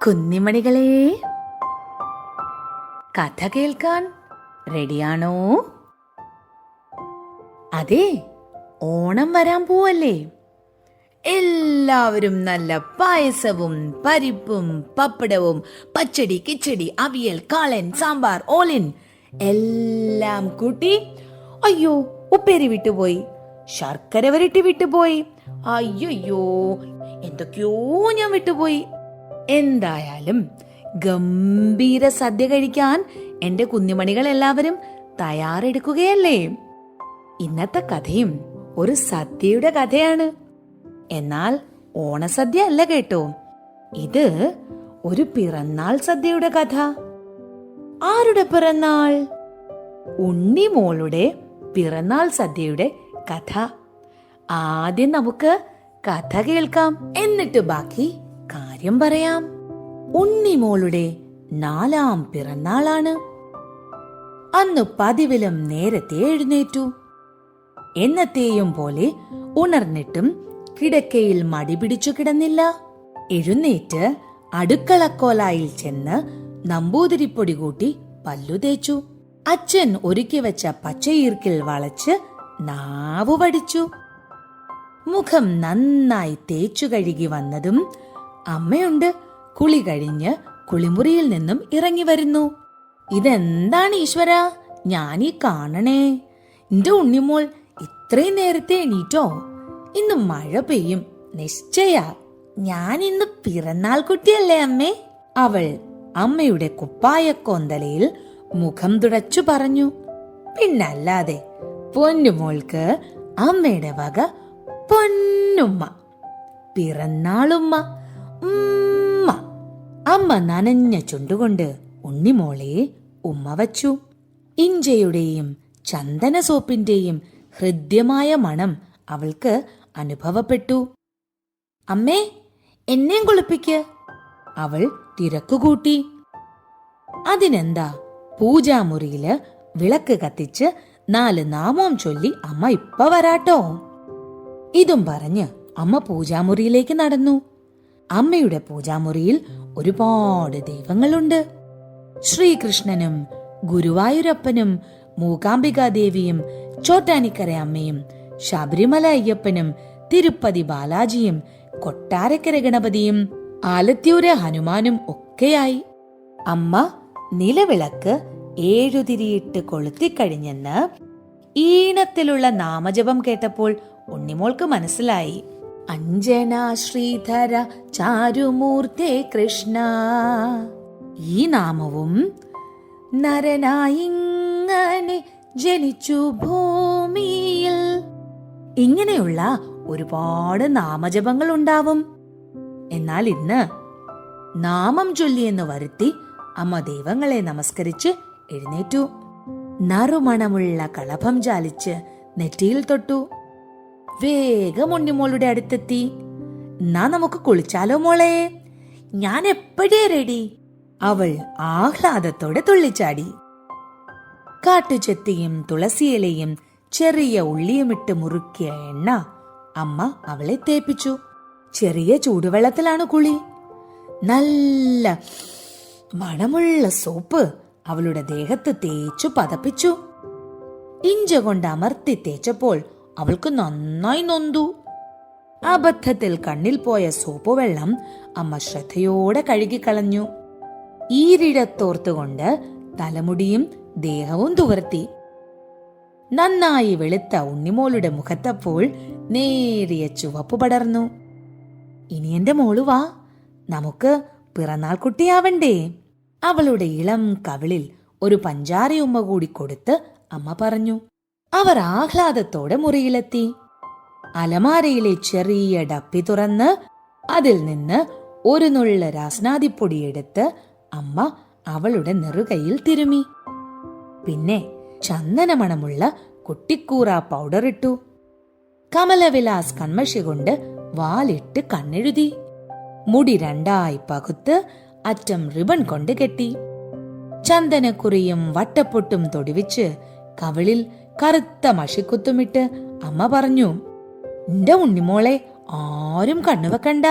കുഞ്ഞിമണികളെ, കഥ കേൾക്കാൻ റെഡിയാണോ? അതെ, ഓണം വരാൻ പോവല്ലേ. എല്ലാവരും നല്ല പായസവും പരിപ്പും പപ്പടവും പച്ചടി കിച്ചടി അവിയൽ കാളൻ സാമ്പാർ ഓലിൻ എല്ലാം കൂട്ടി. അയ്യോ, ഉപ്പേരി വിട്ടുപോയി, ശർക്കര വരട്ടി വിട്ടുപോയി, അയ്യോ എന്തൊക്കെയോ ഞാൻ വിട്ടുപോയി. എന്തായാലും ഗംഭീര സദ്യ കഴിക്കാൻ എന്റെ കുഞ്ഞുമണികൾ എല്ലാവരും തയ്യാറെടുക്കുകയല്ലേ. ഇന്നത്തെ കഥയും ഒരു സദ്യയുടെ കഥയാണ്. എന്നാൽ ഓണസദ്യ അല്ല കേട്ടോ, ഇത് ഒരു പിറന്നാൾ സദ്യയുടെ കഥ. ആരുടെ പിറന്നാൾ? ഉണ്ണിമോളുടെ പിറന്നാൾ സദ്യയുടെ കഥ. ആദ്യം നമുക്ക് കഥ കേൾക്കാം, എന്നിട്ട് ബാക്കി കാര്യം പറയാം. ഉണ്ണിമോളുടെ 4ാം പിറന്നാളാണ്. അന്ന് പതിവിലും നേരത്തെ എഴുന്നേറ്റു. എന്നത്തെയും പോലെ ഉണർന്നിട്ടും കിടക്കയിൽ മടി പിടിച്ചു കിടന്നില്ല. എഴുന്നേറ്റ് അടുക്കളക്കോലായിൽ ചെന്ന് നമ്പൂതിരിപ്പൊടി കൂട്ടി പല്ലു തേച്ചു. അച്ഛൻ ഒരുക്കി വെച്ച പച്ചയീർക്കിൽ വളച്ച് നാവു വടിച്ചു. മുഖം നന്നായി തേച്ചു കഴുകി വന്നതും അമ്മയുണ്ട് കുളി കഴിഞ്ഞ് കുളിമുറിയിൽ നിന്നും ഇറങ്ങി വരുന്നു. ഇതെന്താണ് ഈശ്വര ഞാനീ കാണണേ? എന്റെ ഉണ്ണിമോൾ ഇത്രയും നേരത്തെ എണീറ്റോ? ഇന്ന് മഴ പെയ്യും നിശ്ചയ. ഞാൻ ഇന്ന് പിറന്നാൾ കുട്ടിയല്ലേ അമ്മേ? അവൾ അമ്മയുടെ കുപ്പായക്കോന്തലയിൽ മുഖം തുടച്ചു പറഞ്ഞു. പിന്നല്ലാതെ, പൊന്നുമോൾക്ക് അമ്മയുടെ വക പൊന്നുമ്മ, പിറന്നാളുമ്മ. അമ്മ നനഞ്ഞ ചുണ്ടുകൊണ്ട് ഉണ്ണിമോളെ ഉമ്മ വച്ചു. ഇഞ്ചയുടെയും ചന്ദന സോപ്പിന്റെയും ഹൃദ്യമായ മണം അവൾക്ക് അനുഭവപ്പെട്ടു. അമ്മേ, എന്നെയും കുളിപ്പിക്ക്, അവൾ തിരക്കുകൂട്ടി. അതിനെന്താ, പൂജാമുറിയില് വിളക്ക് കത്തിച്ച് 4 നാമം ചൊല്ലി അമ്മ ഇപ്പ വരാട്ടോ. ഇതും പറഞ്ഞ് അമ്മ പൂജാമുറിയിലേക്ക് നടന്നു. അമ്മയുടെ പൂജാമുറിയിൽ ഒരുപാട് ദൈവങ്ങളുണ്ട്. ശ്രീകൃഷ്ണനും ഗുരുവായൂരപ്പനും മൂകാംബികാദേവിയും ചോറ്റാനിക്കര അമ്മയും ശബരിമല അയ്യപ്പനും തിരുപ്പതി ബാലാജിയും കൊട്ടാരക്കര ഗണപതിയും ആലത്തിയൂര് ഹനുമാനും ഒക്കെയായി. അമ്മ നിലവിളക്ക് 7 തിരിയിട്ട് കൊളുത്തിക്കഴിഞ്ഞെന്ന് ഈണത്തിലുള്ള നാമജപം കേട്ടപ്പോൾ ഉണ്ണിമോൾക്ക് മനസ്സിലായി. അഞ്ജന ശ്രീധര ചാരുമൂർത്തേ കൃഷ്ണ. ഈ നാമവും നരനായിങ്ങനെ ജനിച്ചു ഭൂമിയിൽ, ഇങ്ങനെയുള്ള ഒരുപാട് നാമജപങ്ങൾ ഉണ്ടാവും. എന്നാൽ ഇന്ന് നാമം ചൊല്ലിയെന്ന് വരുത്തി അമ്മ ദൈവങ്ങളെ നമസ്കരിച്ച് എഴുന്നേറ്റു. നറുമണമുള്ള കളഭം ചാലിച്ച് നെറ്റിയിൽ തൊട്ടു. വേഗം ഉണ്ണിമോളുടെ അടുത്തെത്തി. എന്നാ നമുക്ക് കുളിച്ചാലോ മോളെ? ഞാൻ എപ്പോഴേ റെഡി, അവൾ ആഹ്ലാദത്തോടെ തുള്ളിച്ചാടി. കാട്ടുചെത്തിയും തുളസിയിലയും ചെറിയ ഉള്ളിയുമിട്ട് മുറുക്കിയ എണ്ണ അമ്മ അവളെ തേപ്പിച്ചു. ചെറിയ ചൂടുവെള്ളത്തിലാണ് കുളി. നല്ല മണമുള്ള സോപ്പ് അവളുടെ ദേഹത്ത് തേച്ചു പതപ്പിച്ചു. ഇഞ്ച കൊണ്ട് അമർത്തി തേച്ചപ്പോൾ അവൾക്ക് നന്നായി നൊന്തു. അബദ്ധത്തിൽ കണ്ണിൽ പോയ സോപ്പ് വെള്ളം അമ്മ ശ്രദ്ധയോടെ കഴുകിക്കളഞ്ഞു. ഈരിടത്തോർത്തുകൊണ്ട് തലമുടിയും ദേഹവും തുവർത്തി. നന്നായി വെളുത്ത ഉണ്ണിമോളുടെ മുഖത്തപ്പോൾ നേരിയ ചുവപ്പ് പടർന്നു. ഇനി എന്റെ മോള് വാ, നമുക്ക് പിറന്നാൾ കുട്ടിയാവണ്ടേ? അവളുടെ ഇളം കവിളിൽ ഒരു പഞ്ചാരയുമ്മ കൂടി കൊടുത്ത് അമ്മ പറഞ്ഞു. അവർ ആഹ്ലാദത്തോടെ മുറിയിലെത്തി. അലമാരയിലെ ചെറിയ ഡപ്പി തുറന്ന് അതിൽ നിന്ന് ഒരു നുള്ള രാസ്നാദിപ്പൊടിയെടുത്ത് അമ്മ അവളുടെ നെറുകയിൽ തിരുമി. പിന്നെ ചന്ദനമണമുള്ള കുട്ടിക്കൂറ പൗഡർ ഇട്ടു. കമലവിലാസ് കൺമഷി കൊണ്ട് വാലിട്ട് കണ്ണെഴുതി. മുടി 2ആയി പകുത്ത് അറ്റം റിബൺ കൊണ്ട് കെട്ടി. ചന്ദനക്കുറിയും വട്ടപ്പൊട്ടും തൊടിവിച്ച് കവിളിൽ കറുത്ത മഷിക്കുത്തുമിട്ട് അമ്മ പറഞ്ഞു, എന്റെ ഉണ്ണിമോളെ ആരും കണ്ണുവെക്കണ്ട.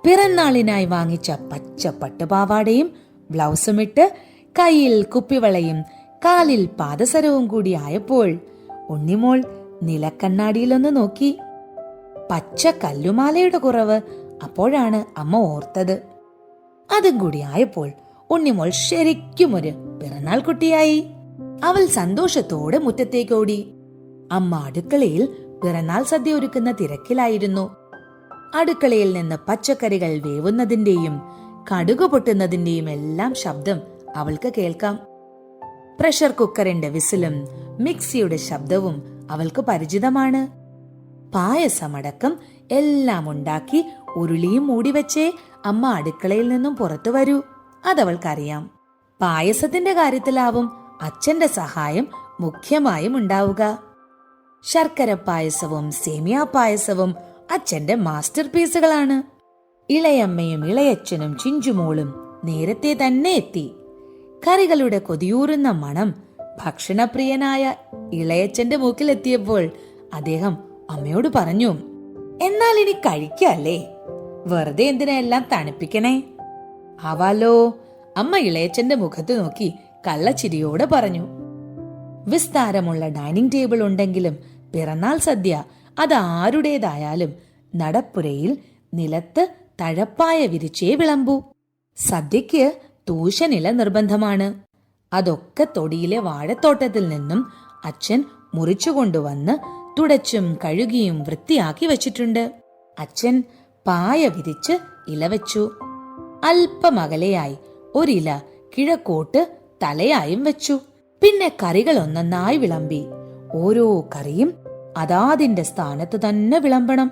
പിറന്നാളിനായി വാങ്ങിച്ച പച്ച പട്ടുപാവാടയും ബ്ലൗസുമിട്ട് കയ്യിൽ കുപ്പിവളയും കാലിൽ പാദസരവും കൂടി ആയപ്പോൾ ഉണ്ണിമോൾ നിലക്കണ്ണാടിയിലൊന്ന് നോക്കി. പച്ച കല്ലുമാലയുടെ കുറവ് അപ്പോഴാണ് അമ്മ ഓർത്തത്. അതും കൂടി ആയപ്പോൾ ഉണ്ണിമോൾ ശരിക്കും ഒരു പിറന്നാൾ കുട്ടിയായി. അവൾ സന്തോഷത്തോടെ മുറ്റത്തേക്കോടി. അമ്മ അടുക്കളയിൽ പിറന്നാൾ സദ്യ ഒരുക്കുന്ന തിരക്കിലായിരുന്നു. അടുക്കളയിൽ നിന്ന് പച്ചക്കറികൾ വേവുന്നതിന്റെയും കടുക് പൊട്ടുന്നതിന്റെയും എല്ലാം ശബ്ദം അവൾക്ക് കേൾക്കാം. പ്രഷർ കുക്കറിന്റെ വിസിലും മിക്സിയുടെ ശബ്ദവും അവൾക്ക് പരിചിതമാണ്. പായസമടക്കം എല്ലാം ഉണ്ടാക്കി ഉരുളിയും മൂടിവെച്ചേ അമ്മ അടുക്കളയിൽ നിന്നും പുറത്തു വരൂ. അതവൾക്കറിയാം. പായസത്തിന്റെ കാര്യത്തിലാവും അച്ഛന്റെ സഹായം മുഖ്യമായും ഉണ്ടാവുക. ശർക്കര പായസവും സേമിയ പായസവും അച്ഛന്റെ മാസ്റ്റർ പീസുകളാണ്. ഇളയമ്മയും ഇളയച്ഛനും ചിഞ്ചുമോളും നേരത്തെ തന്നെ എത്തി. കറികളുടെ കൊതിയൂറുന്ന മണം ഭക്ഷണപ്രിയനായ ഇളയച്ഛന്റെ മൂക്കിലെത്തിയപ്പോൾ അദ്ദേഹം അമ്മയോട് പറഞ്ഞു, എന്നാൽ ഇനി കഴിക്കല്ലേ, വെറുതെ എന്തിനാ എല്ലാം തണുപ്പിക്കണേ? ആവാലോ, അമ്മ ഇളയച്ഛന്റെ മുഖത്ത് നോക്കി കള്ളച്ചിരിയോടെ പറഞ്ഞു. വിസ്താരമുള്ള ഡൈനിങ് ടേബിൾ ഉണ്ടെങ്കിലും പിറന്നാൾ സദ്യ അതാരുടേതായാലും നടപ്പുരയിൽ നിലത്ത് തഴപ്പായ വിരിച്ചേ വിളമ്പൂ. സദ്യക്ക് തൂശനില നിർബന്ധമാണ്. അതൊക്കെ തൊടിയിലെ വാഴത്തോട്ടത്തിൽ നിന്നും അച്ഛൻ മുറിച്ചുകൊണ്ടുവന്ന് തുടച്ചും കഴുകിയും വൃത്തിയാക്കി വച്ചിട്ടുണ്ട്. അച്ഛൻ പായ വിരിച്ച് ഇല വെച്ചു. അല്പമകലെയായി ഒരില കിഴക്കോട്ട് തലയായും വെച്ചു. പിന്നെ കറികൾ ഒന്നൊന്നായി വിളമ്പി. ഓരോ കറിയും അതാതിന്റെ സ്ഥാനത്ത് തന്നെ വിളമ്പണം.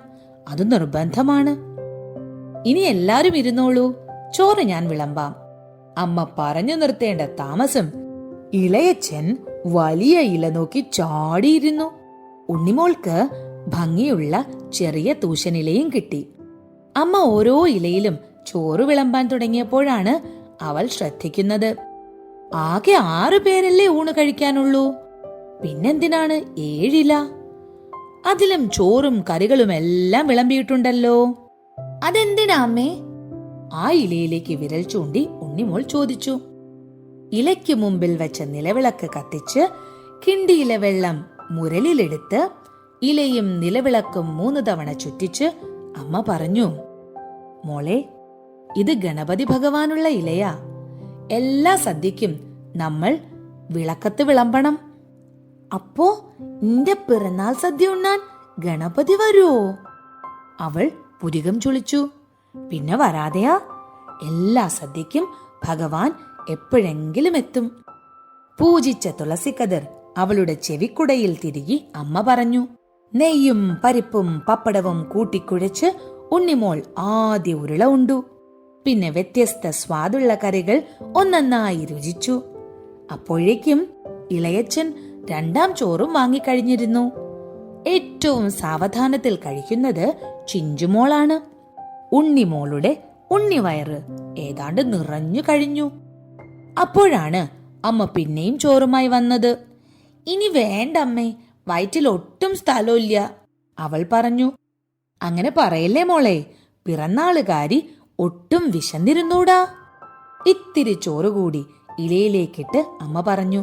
അത് നിർബന്ധമാണ്. ഇനി എല്ലാരും ഇരുന്നോളൂ, ചോറ് ഞാൻ വിളമ്പാം. അമ്മ പറഞ്ഞു നിർത്തേണ്ട താമസം ഇളയച്ഛൻ വലിയ ഇല നോക്കി ചാടിയിരുന്നു. ഉണ്ണിമോൾക്ക് ഭംഗിയുള്ള ചെറിയ തൂശനിലയും കിട്ടി. അമ്മ ഓരോ ഇലയിലും ചോറ് വിളമ്പാൻ തുടങ്ങിയപ്പോഴാണ് അവൾ ശ്രദ്ധിക്കുന്നത്. ആകെ 6 പേരല്ലേ ഊണ് കഴിക്കാനുള്ളൂ, പിന്നെന്തിനാണ് 7 ഇല? അതിലും ചോറും കറികളും എല്ലാം വിളമ്പിയിട്ടുണ്ടല്ലോ. അതെന്തിനാ അമ്മേ? ആ ഇലയിലേക്ക് വിരൽ ചൂണ്ടി ഉണ്ണിമോൾ ചോദിച്ചു. ഇലയ്ക്ക് മുമ്പിൽ വെച്ച നിലവിളക്ക് കത്തിച്ച് കിണ്ടിയിലെ വെള്ളം മുരലിലെടുത്ത് ഇലയും നിലവിളക്കും 3 തവണ ചുറ്റിച്ച് അമ്മ പറഞ്ഞു, മോളെ, ഇത് ഗണപതി ഭഗവാനുള്ള ഇലയാ. എല്ലാ സദ്യക്കും നമ്മൾ വിളക്കത്ത് വിളമ്പണം. അപ്പോ നിന്റെ പിറന്നാൾ സദ്യ ഉണ്ണാൻ ഗണപതി വരുവോ? അവൾ പുരികം ചുളിച്ചു. പിന്നെ വരാതെയാ? എല്ലാ സദ്യക്കും ഭഗവാൻ എപ്പോഴെങ്കിലും എത്തും. പൂജിച്ച തുളസിക്കതിർ അവളുടെ ചെവിക്കുടയിൽ തിരികി അമ്മ പറഞ്ഞു. നെയ്യും പരിപ്പും പപ്പടവും കൂട്ടിക്കുഴച്ച് ഉണ്ണിമോൾ ആദ്യ ഉരുള ഉണ്ടു. പിന്നെ വ്യത്യസ്ത സ്വാദുള്ള കറികൾ ഒന്നൊന്നായി രുചിച്ചു. അപ്പോഴേക്കും ഇളയച്ഛൻ 2ാം ചോറും വാങ്ങിക്കഴിഞ്ഞിരുന്നു. ഏറ്റവും സാവധാനത്തിൽ കഴിക്കുന്നത് ചിഞ്ചുമോളാണ്. ഉണ്ണിമോളുടെ ഉണ്ണിവയറ് ഏതാണ്ട് നിറഞ്ഞു കഴിഞ്ഞു. അപ്പോഴാണ് അമ്മ പിന്നെയും ചോറുമായി വന്നത്. ഇനി വേണ്ടമ്മേ, വയറ്റിൽ ഒട്ടും സ്ഥലമില്ല, അവൾ പറഞ്ഞു. അങ്ങനെ പറയല്ലേ മോളെ, പിറന്നാളുകാരി ഒട്ടും വിശന്നിരുന്നൂടാ. ഇത്തിരി ചോറുകൂടി ഇലയിലേക്കിട്ട് അമ്മ പറഞ്ഞു.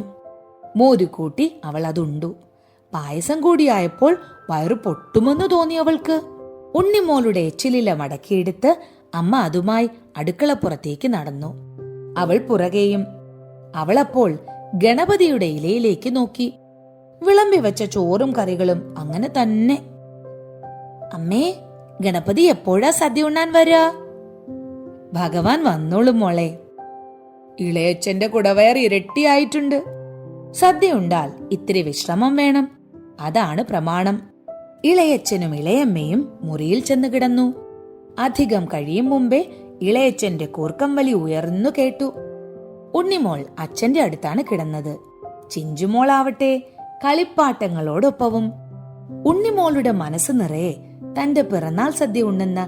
മോര് കൂട്ടി അവൾ അതുണ്ടു. പായസം കൂടിയായപ്പോൾ വയറു പൊട്ടുമെന്ന് തോന്നി അവൾക്ക്. ഉണ്ണിമോളുടെ എച്ചിലില മടക്കിയെടുത്ത് അമ്മ അതുമായി അടുക്കളപ്പുറത്തേക്ക് നടന്നു. അവൾ പുറകെയും. അവളപ്പോൾ ഗണപതിയുടെ ഇലയിലേക്ക് നോക്കി. വിളമ്പി വെച്ച ചോറും കറികളും അങ്ങനെ തന്നെ. അമ്മേ, ഗണപതി എപ്പോഴാ സദ്യ ഉണ്ണാൻ വരാ? ഭഗവാൻ വന്നോളും മോളെ. ഇളയച്ഛന്റെ കുടവയർ ഇരട്ടിയായിട്ടുണ്ട്. സദ്യ ഉണ്ടാൽ ഇത്തിരി വിശ്രമം വേണം, അതാണ് പ്രമാണം. ഇളയച്ഛനും ഇളയമ്മയും മുറിയിൽ ചെന്ന് കിടന്നു. അധികം കഴിയും മുമ്പേ ഇളയച്ഛന്റെ കൂർക്കം വലി ഉയർന്നു കേട്ടു. ഉണ്ണിമോൾ അച്ഛന്റെ അടുത്താണ് കിടന്നത്. ചിഞ്ചുമോളാവട്ടെ കളിപ്പാട്ടങ്ങളോടൊപ്പവും. ഉണ്ണിമോളുടെ മനസ്സ് നിറയെ തന്റെ പിറന്നാൾ സദ്യ ഉണ്ണുന്ന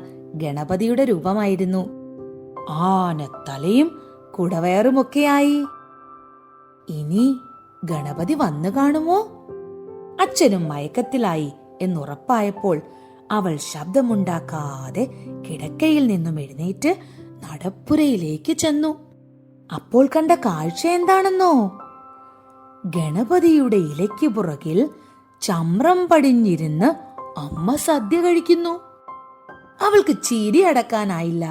ഗണപതിയുടെ രൂപമായിരുന്നു. ആനത്തലയും കുടവയറുമൊക്കെയായി. ഇനി ഗണപതി വന്നു കാണുമോ? അച്ഛനും മയക്കത്തിലായി എന്നുറപ്പായപ്പോൾ അവൾ ശബ്ദമുണ്ടാക്കാതെ കിടക്കയിൽ നിന്നും എഴുന്നേറ്റ് നടപ്പുരയിലേക്ക് ചെന്നു. അപ്പോൾ കണ്ട കാഴ്ച എന്താണെന്നോ? ഗണപതിയുടെ ഇലയ്ക്ക് പുറകിൽ ചമ്രം പടിഞ്ഞിരുന്ന് അമ്മ സദ്യ കഴിക്കുന്നു. അവൾക്ക് ചിരി അടക്കാനായില്ല.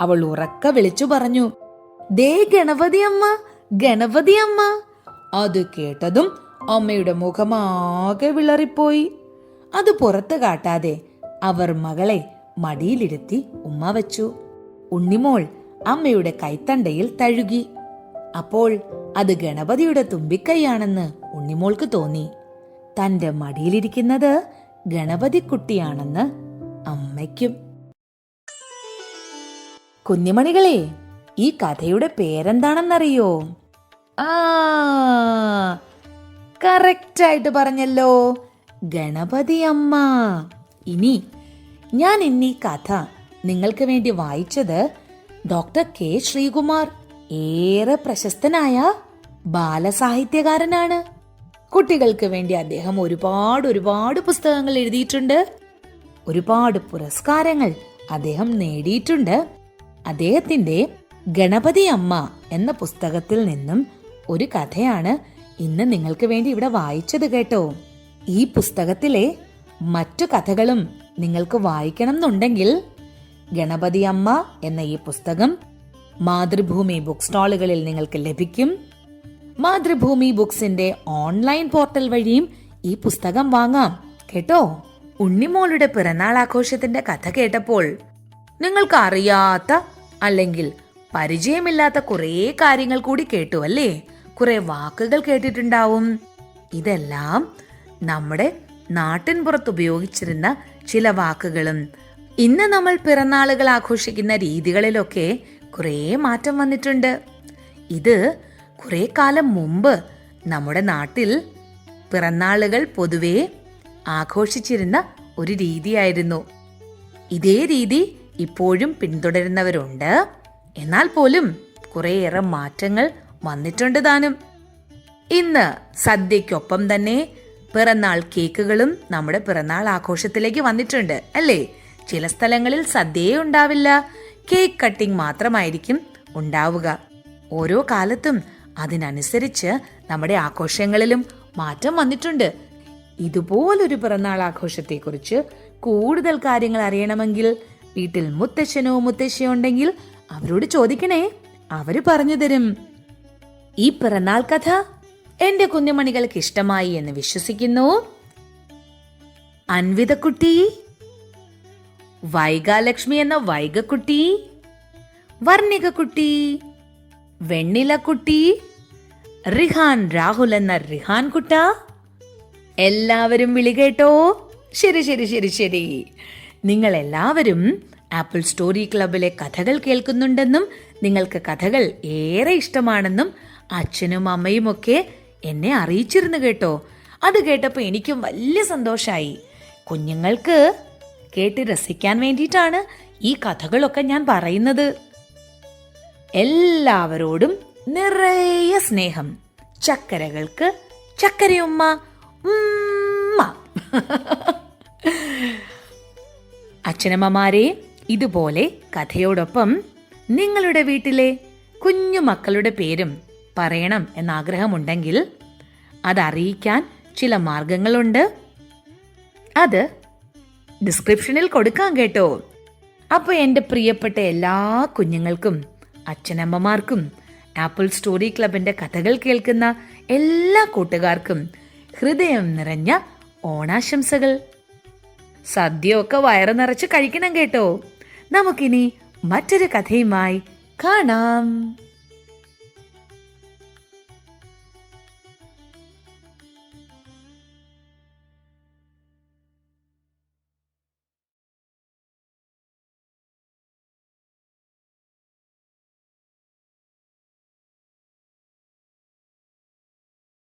അവൾ ഉറക്കെ വിളിച്ചു പറഞ്ഞു, ദേ ഗണപതി അമ്മ, ഗണപതി അമ്മ. അത് കേട്ടതും അമ്മയുടെ മുഖമാകെ വിളറിപ്പോയി. അത് പുറത്ത് കാട്ടാതെ അവർ മകളെ മടിയിലിരുത്തി ഉമ്മ വച്ചു. ഉണ്ണിമോൾ അമ്മയുടെ കൈത്തണ്ടയിൽ തഴുകി. അപ്പോൾ അത് ഗണപതിയുടെ തുമ്പിക്കൈയാണെന്ന് ഉണ്ണിമോൾക്ക് തോന്നി. തന്റെ മടിയിലിരിക്കുന്നത് ഗണപതിക്കുട്ടിയാണെന്ന് അമ്മയ്ക്കും. കുഞ്ഞുമണികളെ, ഈ കഥയുടെ പേരെന്താണെന്നറിയോ? കറക്റ്റായിട്ട് പറഞ്ഞല്ലോ, ഗണപതി അമ്മ. ഇനി ഞാൻ ഇന്നീ കഥ നിങ്ങൾക്ക് വേണ്ടി വായിച്ചത് ഡോക്ടർ കെ ശ്രീകുമാർ, ഏറെ പ്രശസ്തനായ ബാലസാഹിത്യകാരനാണ്. കുട്ടികൾക്ക് വേണ്ടി അദ്ദേഹം ഒരുപാട് പുസ്തകങ്ങൾ എഴുതിയിട്ടുണ്ട്. ഒരുപാട് പുരസ്കാരങ്ങൾ അദ്ദേഹം നേടിയിട്ടുണ്ട്. അദ്ദേഹത്തിന്റെ ഗണപതി അമ്മ എന്ന പുസ്തകത്തിൽ നിന്നും ഒരു കഥയാണ് ഇന്ന് നിങ്ങൾക്ക് വേണ്ടി ഇവിടെ വായിച്ചത് കേട്ടോ. ഈ പുസ്തകത്തിലെ മറ്റു കഥകളും നിങ്ങൾക്ക് വായിക്കണം എന്നുണ്ടെങ്കിൽ ഗണപതി അമ്മ എന്ന ഈ പുസ്തകം മാതൃഭൂമി ബുക്ക് സ്റ്റാളുകളിൽ നിങ്ങൾക്ക് ലഭിക്കും. മാതൃഭൂമി ബുക്സിന്റെ ഓൺലൈൻ പോർട്ടൽ വഴിയും ഈ പുസ്തകം വാങ്ങാം കേട്ടോ. ഉണ്ണിമോളുടെ പിറന്നാൾ ആഘോഷത്തിന്റെ കഥ കേട്ടപ്പോൾ നിങ്ങൾക്ക് അറിയാത്ത അല്ലെങ്കിൽ പരിചയമില്ലാത്ത കുറേ കാര്യങ്ങൾ കൂടി കേട്ടു അല്ലേ? കുറെ വാക്കുകൾ കേട്ടിട്ടുണ്ടാവും. ഇതെല്ലാം നമ്മുടെ നാട്ടിൻ പുറത്ത് ഉപയോഗിച്ചിരുന്ന ചില വാക്കുകളും ഇന്ന് നമ്മൾ പിറന്നാളുകൾ ആഘോഷിക്കുന്ന രീതികളിലൊക്കെ കുറേ മാറ്റം വന്നിട്ടുണ്ട്. ഇത് കുറെ കാലം മുമ്പ് നമ്മുടെ നാട്ടിൽ പിറന്നാളുകൾ പൊതുവെ ആഘോഷിച്ചിരുന്ന ഒരു രീതിയായിരുന്നു. ഇതേ രീതി ഇപ്പോഴും പിന്തുടരുന്നവരുണ്ട്. എന്നാൽ പോലും കുറേയേറെ മാറ്റങ്ങൾ വന്നിട്ടുണ്ട് താനും. ഇന്ന് സദ്യക്കൊപ്പം തന്നെ പിറന്നാൾ കേക്കുകളും നമ്മുടെ പിറന്നാൾ ആഘോഷത്തിലേക്ക് വന്നിട്ടുണ്ട് അല്ലേ? ചില സ്ഥലങ്ങളിൽ സദ്യയേ ഉണ്ടാവില്ല, കേക്ക് കട്ടിംഗ് മാത്രമായിരിക്കും ഉണ്ടാവുക. ഓരോ കാലത്തും അതിനനുസരിച്ച് നമ്മുടെ ആഘോഷങ്ങളിലും മാറ്റം വന്നിട്ടുണ്ട്. ഇതുപോലൊരു പിറന്നാൾ ആഘോഷത്തെക്കുറിച്ച് കൂടുതൽ കാര്യങ്ങൾ അറിയണമെങ്കിൽ വീട്ടിൽ മുത്തശ്ശനോ മുത്തശ്ശിയോ ഉണ്ടെങ്കിൽ അവരോട് ചോദിക്കണേ, അവര് പറഞ്ഞു തരും. ഈ പിറന്നാൾ കഥ എന്റെ കുഞ്ഞുമണികൾക്ക് ഇഷ്ടമായി എന്ന് വിശ്വസിക്കുന്നു. അൻവിതക്കുട്ടി, വൈഗാലക്ഷ്മി എന്ന വൈഗക്കുട്ടി, വർണികക്കുട്ടി, വെണ്ണിലക്കുട്ടി, റിഹാൻ രാഹുൽ എന്ന റിഹാൻ കുട്ട, എല്ലാവരും വിളി കേട്ടോ? ശരി ശരി ശരി ശരി. നിങ്ങൾ എല്ലാവരും ആപ്പിൾ സ്റ്റോറി ക്ലബിലെ കഥകൾ കേൾക്കുന്നുണ്ടെന്നും നിങ്ങൾക്ക് കഥകൾ ഏറെ ഇഷ്ടമാണെന്നും അച്ഛനും അമ്മയും ഒക്കെ എന്നെ അറിയിച്ചിരുന്നു കേട്ടോ. അത് കേട്ടപ്പോൾ എനിക്കും വലിയ സന്തോഷായി. കുഞ്ഞുങ്ങൾക്ക് കേട്ട് രസിക്കാൻ വേണ്ടിയിട്ടാണ് ഈ കഥകളൊക്കെ ഞാൻ പറയുന്നത്. എല്ലാവരോടും നിറയെ സ്നേഹം. ചക്കരകൾക്ക് ചക്കരയുമ്മ. അച്ഛനമ്മമാരെ, ഇതുപോലെ കഥയോടൊപ്പം നിങ്ങളുടെ വീട്ടിലെ കുഞ്ഞു മക്കളുടെ പേരും പറയണം എന്നാഗ്രഹമുണ്ടെങ്കിൽ അതറിയിക്കാൻ ചില മാർഗങ്ങളുണ്ട്. അത് ഡിസ്ക്രിപ്ഷനിൽ കൊടുക്കാം കേട്ടോ. അപ്പോൾ എൻ്റെ പ്രിയപ്പെട്ട എല്ലാ കുഞ്ഞുങ്ങൾക്കും അച്ഛനമ്മമാർക്കും ആപ്പിൾ സ്റ്റോറി ക്ലബിന്റെ കഥകൾ കേൾക്കുന്ന എല്ലാ കൂട്ടുകാർക്കും ഹൃദയം നിറഞ്ഞ ഓണാശംസകൾ. സദ്യയൊക്കെ വയറ് നിറച്ച് കഴിക്കണം കേട്ടോ. നമുക്കിനി മറ്റൊരു കഥയുമായി കാണാം.